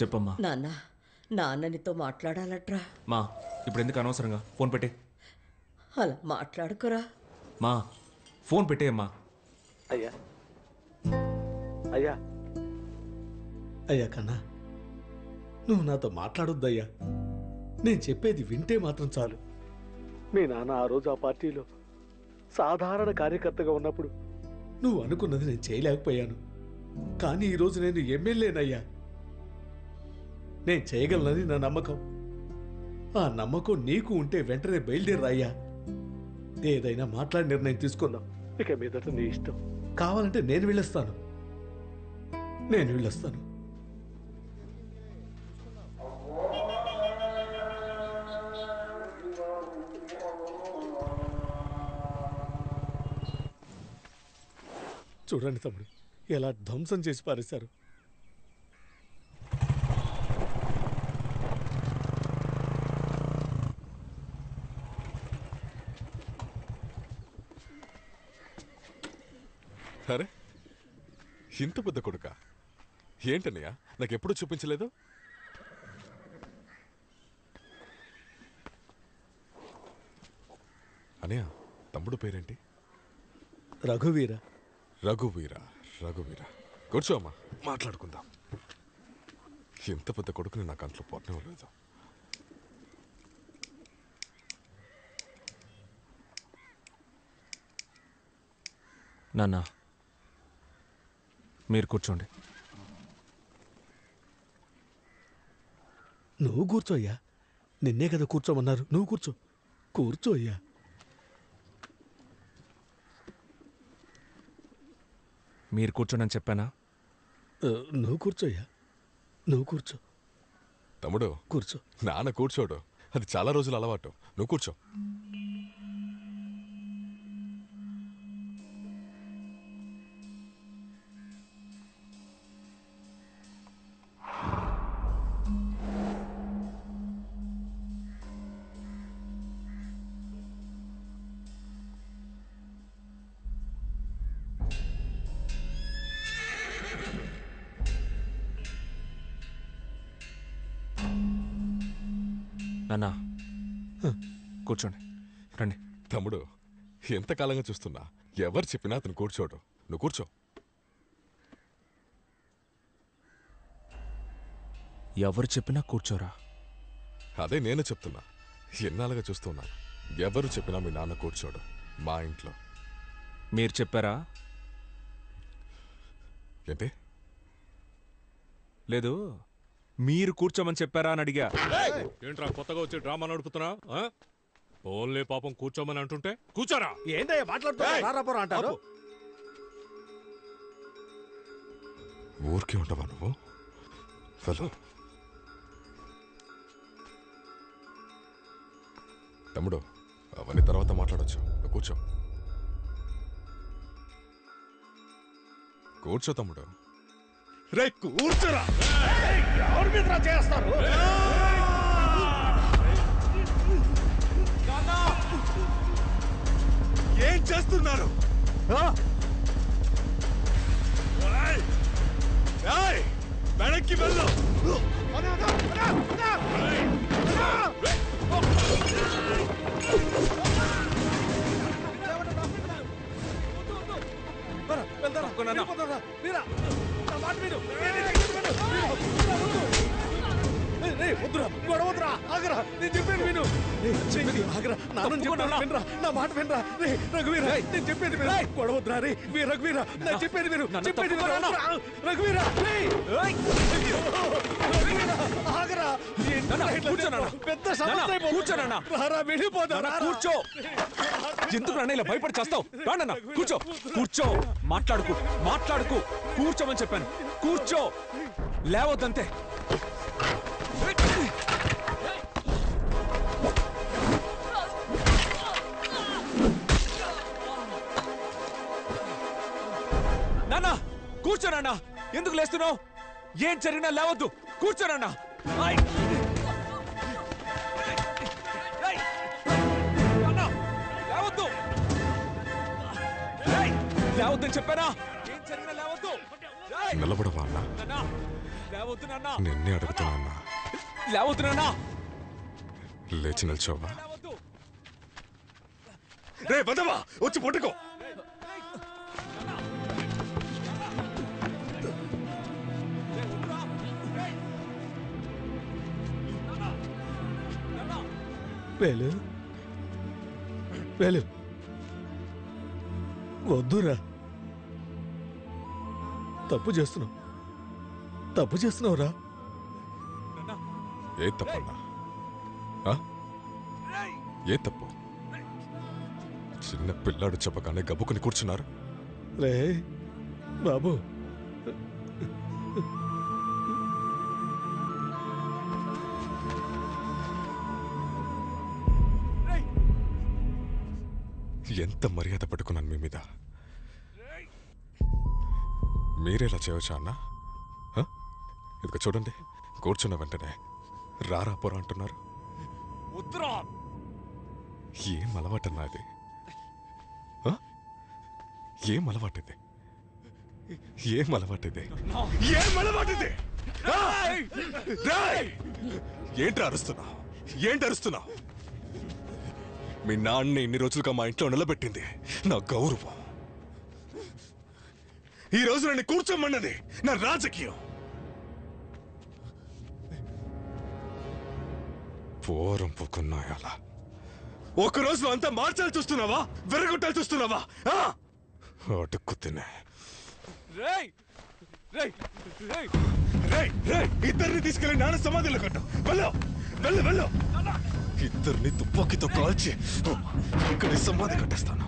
చెప్పమ్మా. నాన్ననితో మాట్లాడాలట్రా. మా ఇప్పుడు ఎందుకు అనవసరంగా ఫోన్ పెట్టే? అలా మాట్లాడుకోరా. మా ఫోన్ పెట్టేయమ్మా. అయ్యా అయ్యా అయ్యా కన్నా, నువ్వు నాతో మాట్లాడొద్దయ్యా. నేను చెప్పేది వింటే మాత్రం చాలు. మీ నాన్న ఆ రోజు ఆ పార్టీలో సాధారణ కార్యకర్తగా ఉన్నప్పుడు నువ్వు అనుకున్నది నేను చేయలేకపోయాను. కానీ ఈరోజు నేను ఎమ్మెల్యేనయ్యా. నేను చేయగలనని నా నమ్మకం. ఆ నమ్మకం నీకు ఉంటే వెంటనే బయలుదేరయ్యా. ఏదైనా మాట్లాడి నిర్ణయం తీసుకుందాం. ఇక మీదట నీ ఇష్టం. కావాలంటే నేను వెళ్ళొస్తాను. చూడండి తమ్ముడు, ఎలా ధ్వంసం చేసి పారేశారు. అరే, ఇంత పెద్ద కొడుక ఏంటన్నయ్య? నాకెప్పుడు చూపించలేదు. అనయ్య, తమ్ముడు పేరేంటి? రఘువీర. రఘువీర. కూర్చో అమ్మా, మాట్లాడుకుందాం. ఇంత పెద్ద కొడుకుని నా కంట్లో పోటనే లేదు. నాన్న మీరు కూర్చోండి. నువ్వు కూర్చోయ్యా. నిన్నే కదా కూర్చోమన్నారు. నువ్వు కూర్చోయ్యా. మీరు కూర్చోండి అని చెప్పానా? నువ్వు కూర్చోయ్యా. తమ్ముడు కూర్చో. నాన్న కూర్చోడు, అది చాలా రోజులు అలవాటు. నువ్వు కూర్చో. నాన్న కూర్చోండి, రండి. తమ్ముడు, ఎంతకాలంగా చూస్తున్నా, ఎవరు చెప్పినా అతను కూర్చోడు. నువ్వు కూర్చో. ఎవరు చెప్పినా కూర్చోరా? అదే నేను చెప్తున్నా. ఎన్నాళ్ళుగా చూస్తున్నా, ఎవరు చెప్పినా మీ నాన్న కూర్చోడు మా ఇంట్లో. మీరు చెప్పారా? ఏంటి? లేదు, మీరు కూర్చోమని చెప్పారా అని అడిగా. ఏంట్రా కొత్తగా వచ్చి డ్రామా నడుపుతున్నా? ఓన్లీ పాపం కూర్చోమని అంటుంటే కూర్చోరా. ఏంటయ్యా మాట్లాడుతున్నా? ఊరికే ఉండవా నువ్వు? తమ్ముడు, అవన్నీ తర్వాత మాట్లాడొచ్చు. నువ్వు కూర్చో తమ్ముడు. రే కూర్చోరా. ఎవరి మీద చేస్తారు? ఏం చేస్తున్నారు? వెనక్కి వెళ్ళు. గొడవద్రా, ఆగరా, నేను చెప్పేది విను. ఆగరా, నాన్న చెప్పాను, వినరా, నా మాట వినరా. రే రఘువీర, నేను చెప్పేది విను. గొడవద్రా రే రఘువీర, నేను చెప్పేది విను. రఘువీర, ఆగరా. పెద్ద సమస్య. కూర్చోనా, వెళ్ళిపోతా. కూర్చో. ఎందుకు నాన్న ఇలా భయపడి చేస్తావు? రానన్నా కూర్చో. మాట్లాడుకు. కూర్చోమని చెప్పాను. కూర్చో, లేవద్దంతే. నాన్న కూర్చోనన్నా. ఎందుకు లేస్తున్నావు? ఏం జరిగినా లేవద్దు. కూర్చోనన్నా. లేవద్దు. లేవద్దని చెప్పానా? ఏం జరిగినా లేవద్దు. నిలబడవా అన్నా? లేవద్దు నాన్న నిన్నే అడుగుతున్నా అన్నా. లేవద్దు నాన్న లేచి నిల్చోవా? లేవద్దు రే బదవా, వచ్చి పట్టుకో. వేలు వేలు వద్దురా, తప్పు చేస్తున్నావురా. ఏ తప్పన్నా? ఆ? ఏ తప్పు? చిన్న పిల్లాడు చెప్పగానే గబుకుని కూర్చున్నారు. రే బాబు, ఎంత మర్యాద పట్టుకున్నాను మీ మీద. మీరేలా చేయవచ్చా అన్నా? ఇదిగో చూడండి, కూర్చున్న వెంటనే రారా పోరా అంటున్నారు. వద్దురా ఏం అలవాటన్నా అది? ఏం అలవాటిది? ఏం అలవాటిది? ఏం అలవాటిది? ఏంటి అరుస్తున్నావు? ఏంటి అరుస్తున్నావు? మీ నాన్న ఇన్ని రోజులుగా మా ఇంట్లో నిలబెట్టింది నా గౌరవం. ఈ రోజు నన్ను కూర్చోమన్నది నా రాజకీయం. పోరం పుకున్నాయాల ఒక రోజులో అంతా మార్చాలి చూస్తున్నావా? వెరగొట్టాలి చూస్తున్నావా? అడుక్కు తినే ఇద్దరిని తీసుకెళ్లి నాన్న సమాధిలో కట్టు. వెళ్ళు వెళ్ళు వెళ్ళు. ఇద్దరిని తుపాకీతో కాల్చి ఇక్కడ సమాధి కట్టేస్తాను.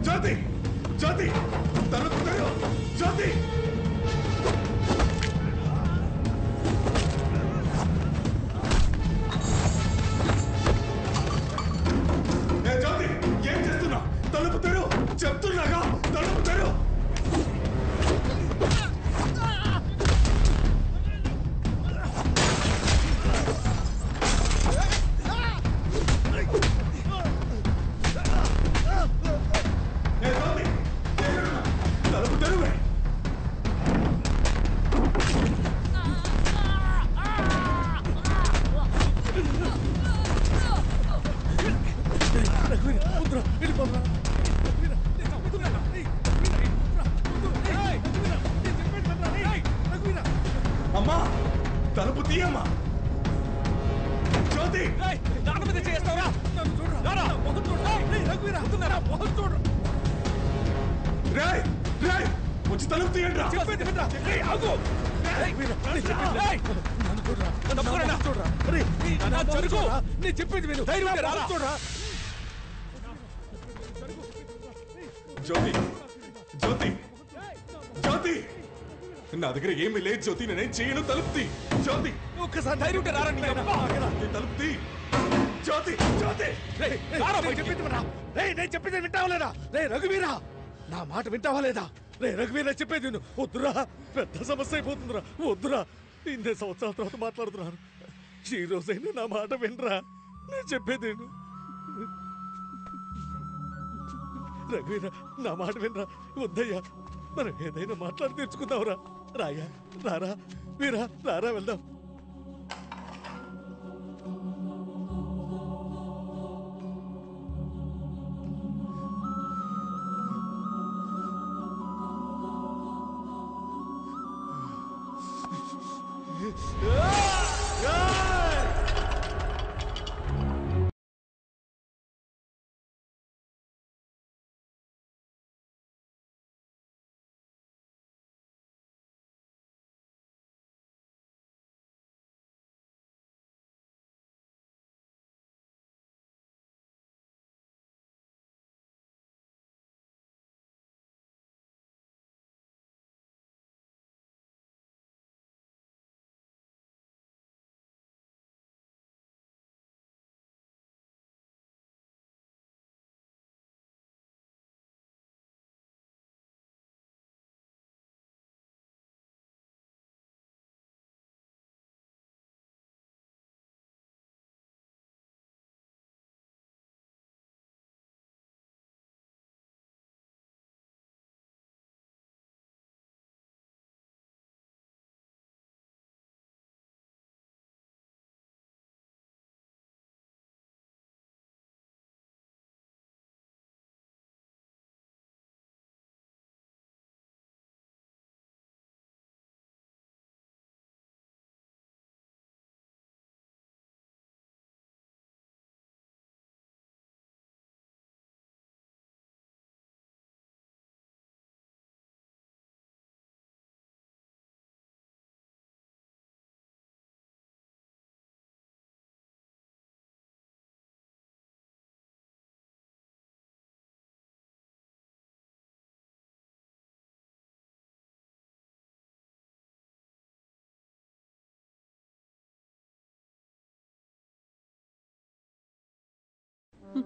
జ్యోతి జ్యోతి తలుపుతారు. జ్యోతి జ్యోతి ఏం చేస్తున్నావు? తలుపుతారు చెప్తున్నాగా, తలుపుతారు. అమ్మా తలుపు తీయమ్మా. జ్యోతి నాన్న మీద చేస్తావరా? రాయ్ రాయ్ వచ్చి తలుపు తీయండి రా. చెప్పేది విను. జ్యోతి జ్యోతి జ్యోతి నా దగ్గర ఏమీ లేదు జ్యోతి, నేనేం చేయను. తలుపుతి జ్యోతి. ఒక్కసారి ధైర్యం ఉంటే రారా నీ అబ్బా. తలుపుతి జ్యోతి. జ్యోతి నేను చెప్పేది వింటావా లేదా? రే రఘువీరా, నా మాట వింటావా లేదా? రే రఘువీరా, చెప్పేది విను. వద్దురా, పెద్ద సమస్య అయిపోతుందిరా. వద్దురా, 8 సంవత్సరాల తర్వాత మాట్లాడుతున్నాను. ఈ రోజైనా నా మాట వినరా. నేను చెప్పేది విను. రఘువీరా, నా మాట వినరా. వద్దయ్యా, మనం ఏదైనా మాట్లాడి తెచ్చుకుందాంరా. రాయ్యా, రారా వీరా, రారా వెళ్దాం.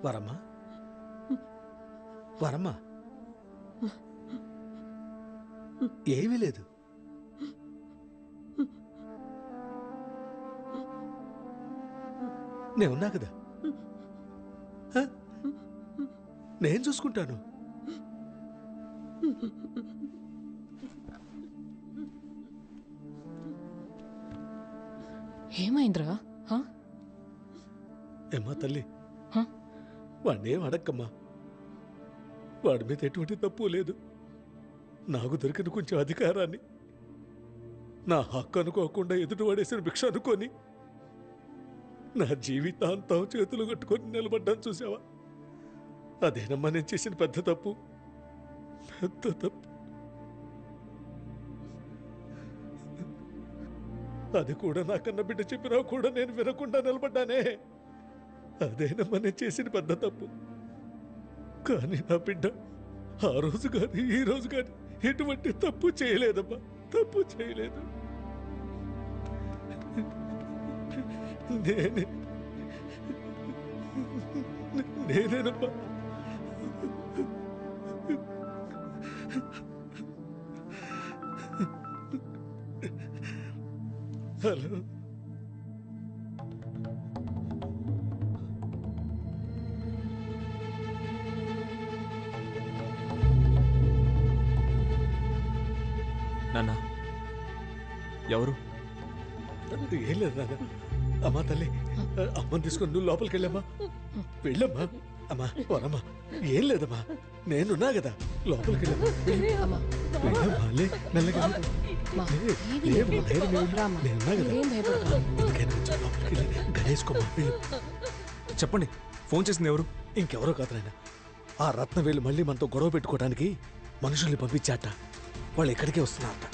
వరమ్మా వరమ్మా ఏమీ లేదు. నేనున్నా కదా, హ? నేను చూసుకుంటాను. ఏమైందిరా? ఏమ్మా తల్లి, హ? వాడినేం అడక్కమ్మా. వాడి మీద ఎటువంటి తప్పు లేదు. నాకు దొరికిన కొంచెం అధికారాన్ని నా హక్కు అనుకోకుండా ఎదుటి వాడేసిన భిక్ష అనుకొని నా జీవితాంతం చేతులు కట్టుకొని నిలబడ్డాను చూసావా? అదేనమ్మా నేను చేసిన పెద్ద తప్పు, పెద్ద తప్పు. అది కూడా నా కన్న బిడ్డ చెప్పినా కూడా నేను వినకుండా నిలబడ్డానే. అదేనమ్మా నేను చేసిన పెద్ద తప్పు. కానీ నా బిడ్డ ఆ రోజు కానీ ఈ రోజు కానీ ఎటువంటి తప్పు చేయలేదమ్మా, తప్పు చేయలేదు. నేనేనమ్మా. హలో, నాన్న ఎవరు? ఏం లేదు నాన్న. అమ్మా తల్లి, అమ్మని తీసుకొని నువ్వు లోపలికి వెళ్ళమ్మా. వెళ్ళమ్మా. అమ్మా వరమ్మా, ఏం లేదమ్మా, నేనున్నా కదా, లోపలికి వెళ్ళమ్మా. అమ్మా, వెళ్ళమ్మా, లే, మెల్లగా లే. మా, లే, ఏమీ లే, లేదు. మా ధైర్యం ఏమి? రామ్మా. నేనున్నా కదా. ఏం భయపడకు. ఎందుకైనా కొంచెం లోపలికి వెళ్ళి గడేసుకోమ్మా. వెళ్ళు. చెప్పండి, ఫోన్ చేసింది ఎవరు? ఇంకెవరో కాదు నాయన, ఆ రత్నవేలు మళ్ళీ మనతో గొడవ పెట్టుకోవడానికి మనుషుల్ని పంపించాట. వాళ్ళు ఎక్కడికే వస్తున్నారట.